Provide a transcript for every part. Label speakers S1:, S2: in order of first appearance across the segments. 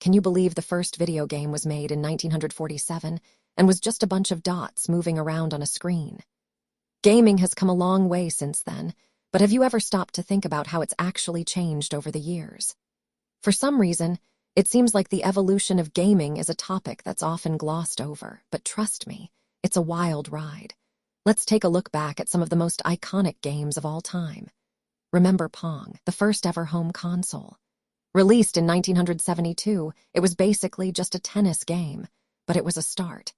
S1: Can you believe the first video game was made in 1947 and was just a bunch of dots moving around on a screen? Gaming has come a long way since then, but have you ever stopped to think about how it's actually changed over the years? For some reason, it seems like the evolution of gaming is a topic that's often glossed over, but trust me, it's a wild ride. Let's take a look back at some of the most iconic games of all time. Remember Pong, the first ever home console. Released in 1972, it was basically just a tennis game, but it was a start.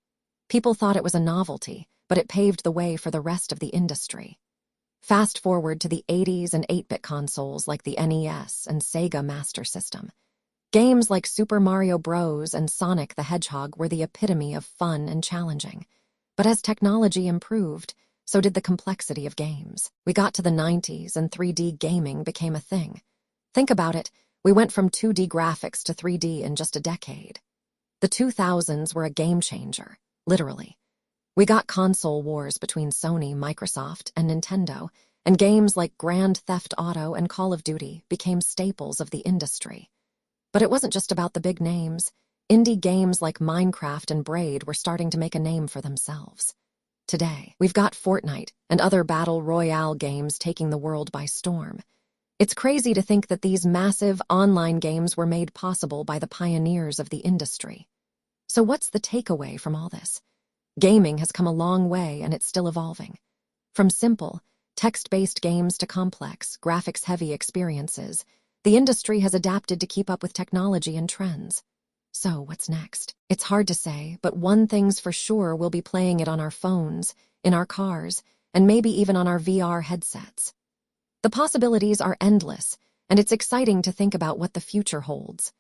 S1: People thought it was a novelty, but it paved the way for the rest of the industry. Fast forward to the 80s and 8-bit consoles like the NES and Sega Master System. Games like Super Mario Bros. And Sonic the Hedgehog were the epitome of fun and challenging. But as technology improved, so did the complexity of games. We got to the 90s and 3D gaming became a thing. Think about it, we went from 2D graphics to 3D in just a decade. The 2000s were a game changer, literally. We got console wars between Sony, Microsoft, and Nintendo, and games like Grand Theft Auto and Call of Duty became staples of the industry. But it wasn't just about the big names. Indie games like Minecraft and Braid were starting to make a name for themselves. Today, we've got Fortnite and other battle royale games taking the world by storm. It's crazy to think that these massive online games were made possible by the pioneers of the industry. So what's the takeaway from all this? Gaming has come a long way and it's still evolving. From simple, text-based games to complex, graphics-heavy experiences, the industry has adapted to keep up with technology and trends. So what's next? It's hard to say, but one thing's for sure, we'll be playing it on our phones, in our cars, and maybe even on our VR headsets. The possibilities are endless, and it's exciting to think about what the future holds.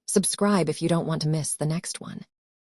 S1: Subscribe if you don't want to miss the next one.